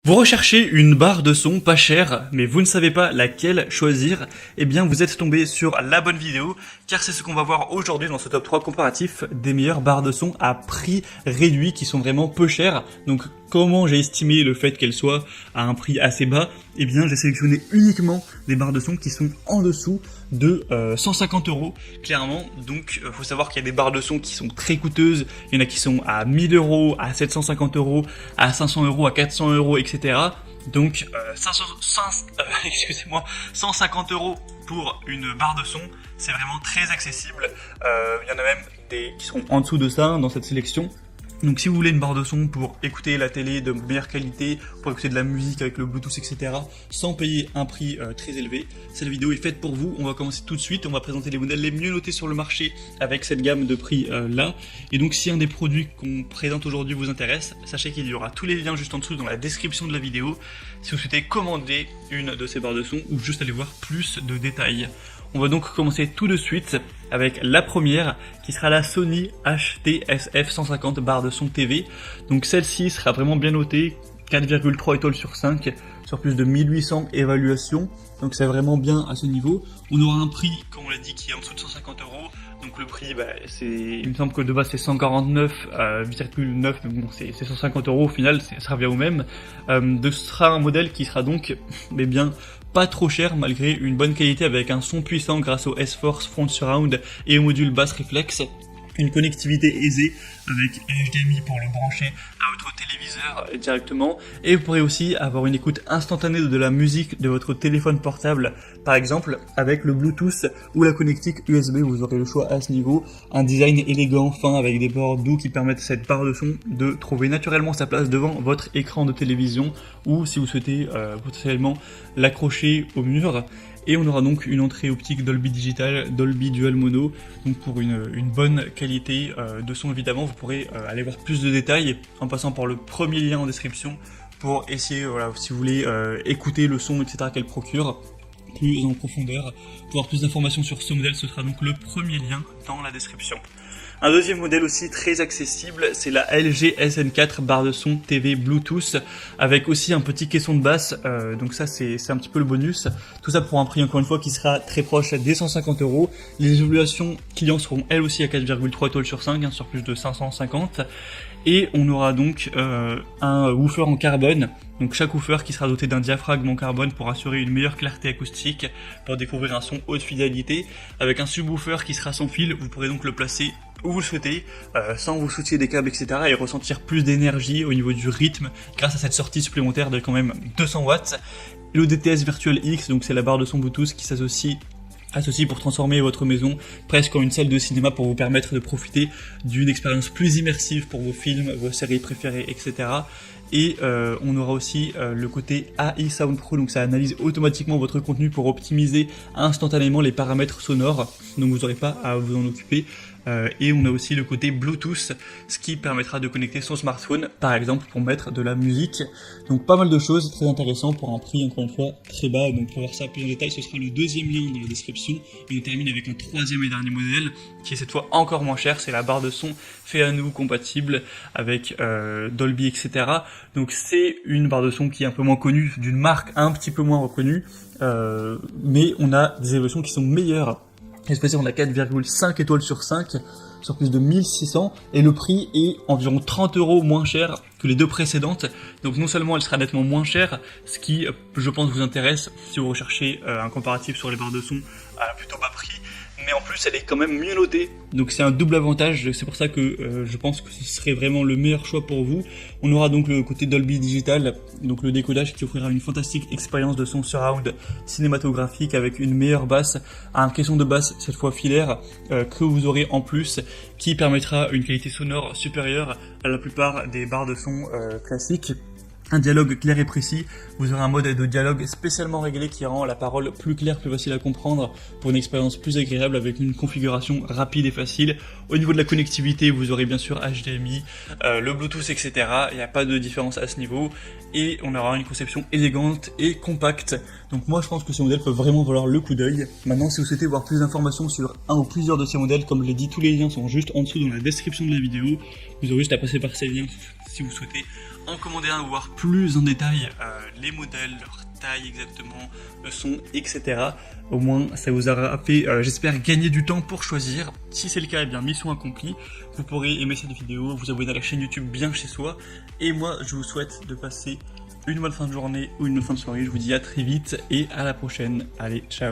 Vous recherchez une barre de son pas chère, mais vous ne savez pas laquelle choisir, eh bien vous êtes tombé sur la bonne vidéo, car c'est ce qu'on va voir aujourd'hui dans ce top 3 comparatif des meilleures barres de son à prix réduit qui sont vraiment peu chères. Donc comment j'ai estimé le fait qu'elles soient à un prix assez bas? Eh bien j'ai sélectionné uniquement des barres de son qui sont en dessous de 150 €, clairement. Donc faut savoir qu'il y a des barres de son qui sont très coûteuses, il y en a qui sont à 1000 €, à 750 €, à 500 €, à 400 €, etc. Donc 150 € pour une barre de son, c'est vraiment très accessible. Il y en a même des qui sont en dessous de ça dans cette sélection. Donc si vous voulez une barre de son pour écouter la télé de meilleure qualité, pour écouter de la musique avec le Bluetooth, etc., sans payer un prix très élevé, cette vidéo est faite pour vous. On va commencer tout de suite, on va présenter les modèles les mieux notés sur le marché avec cette gamme de prix là. Et donc si un des produits qu'on présente aujourd'hui vous intéresse, sachez qu'il y aura tous les liens juste en dessous dans la description de la vidéo si vous souhaitez commander une de ces barres de son ou juste aller voir plus de détails. On va donc commencer tout de suite avec la première qui sera la Sony HTSF 150 barre de son TV. Donc celle-ci sera vraiment bien notée, 4,3 étoiles sur 5 sur plus de 1800 évaluations. Donc c'est vraiment bien à ce niveau. On aura un prix, comme on l'a dit, qui est en dessous de 150 €. Donc le prix, il me semble que de base c'est 149,9, mais bon c'est 150 € au final, ça revient au même. Ce sera un modèle qui sera donc bien pas trop cher malgré une bonne qualité avec un son puissant grâce au S-Force Front Surround et au module basse réflexe. Une connectivité aisée avec HDMI pour le brancher à votre téléviseur directement, et vous pourrez aussi avoir une écoute instantanée de la musique de votre téléphone portable, par exemple avec le Bluetooth ou la connectique USB. Vous aurez le choix à ce niveau. Un design élégant, fin, avec des bords doux qui permettent à cette barre de son de trouver naturellement sa place devant votre écran de télévision, ou si vous souhaitez potentiellement l'accrocher au mur. Et on aura donc une entrée optique Dolby Digital, Dolby Dual Mono, donc pour une bonne qualité de son évidemment. Vous pourrez aller voir plus de détails en passant par le premier lien en description pour essayer, voilà, si vous voulez écouter le son, etc. qu'elle procure plus en profondeur. Pour avoir plus d'informations sur ce modèle, ce sera donc le premier lien dans la description. Un deuxième modèle aussi très accessible, c'est la LG SN4 barre de son TV Bluetooth, avec aussi un petit caisson de basse, donc ça c'est un petit peu le bonus. Tout ça pour un prix encore une fois qui sera très proche des 150 €. Les évaluations clients seront elles aussi à 4,3 étoiles sur 5, sur plus de 550. Et on aura donc un woofer en carbone, donc chaque woofer qui sera doté d'un diaphragme en carbone pour assurer une meilleure clarté acoustique, pour découvrir un son haute fidélité. Avec un subwoofer qui sera sans fil, vous pourrez donc le placer où vous le souhaitez, sans vous soucier des câbles, etc. et ressentir plus d'énergie au niveau du rythme grâce à cette sortie supplémentaire de quand même 200 watts. Le DTS Virtual X, donc c'est la barre de son Bluetooth qui s'associe pour transformer votre maison presque en une salle de cinéma pour vous permettre de profiter d'une expérience plus immersive pour vos films, vos séries préférées, etc. Et on aura aussi le côté AI Sound Pro, donc ça analyse automatiquement votre contenu pour optimiser instantanément les paramètres sonores, donc vous n'aurez pas à vous en occuper. Et on a aussi le côté Bluetooth, ce qui permettra de connecter son smartphone, par exemple pour mettre de la musique. Donc pas mal de choses, très intéressant pour un prix encore une fois très bas. Donc pour voir ça plus en détail, ce sera le deuxième lien dans la description. Et on termine avec un troisième et dernier modèle, qui est cette fois encore moins cher, c'est la barre de son fait à nous compatible avec Dolby, etc. Donc c'est une barre de son qui est un peu moins connue, d'une marque un petit peu moins reconnue, mais on a des évolutions qui sont meilleures. Cette fois-ci, on a 4,5 étoiles sur 5 sur plus de 1600 et le prix est environ 30 € moins cher que les deux précédentes. Donc non seulement elle sera nettement moins chère, ce qui je pense vous intéresse si vous recherchez un comparatif sur les barres de son à plutôt bas prix, mais en plus elle est quand même mieux notée, donc c'est un double avantage. C'est pour ça que je pense que ce serait vraiment le meilleur choix pour vous. On aura donc le côté Dolby Digital, donc le décodage qui offrira une fantastique expérience de son surround cinématographique avec une meilleure basse, un caisson de basse cette fois filaire que vous aurez en plus, qui permettra une qualité sonore supérieure à la plupart des barres de son classiques. Un dialogue clair et précis, vous aurez un mode de dialogue spécialement réglé qui rend la parole plus claire, plus facile à comprendre pour une expérience plus agréable avec une configuration rapide et facile. Au niveau de la connectivité, vous aurez bien sûr HDMI, le Bluetooth, etc. Il n'y a pas de différence à ce niveau et on aura une conception élégante et compacte. Donc moi je pense que ces modèles peuvent vraiment valoir le coup d'œil. Maintenant si vous souhaitez voir plus d'informations sur un ou plusieurs de ces modèles, comme je l'ai dit, tous les liens sont juste en dessous dans la description de la vidéo. Vous aurez juste à passer par ces liens si vous souhaitez en commander un ou voir plus en détail les modèles, leur taille exactement, le son, etc. Au moins ça vous aura fait, j'espère, gagner du temps pour choisir. Si c'est le cas, eh bien mission accomplie. Vous pourrez aimer cette vidéo, vous abonner à la chaîne YouTube bien chez soi. Et moi je vous souhaite de passer une bonne fin de journée ou une bonne fin de soirée. Je vous dis à très vite et à la prochaine. Allez, ciao.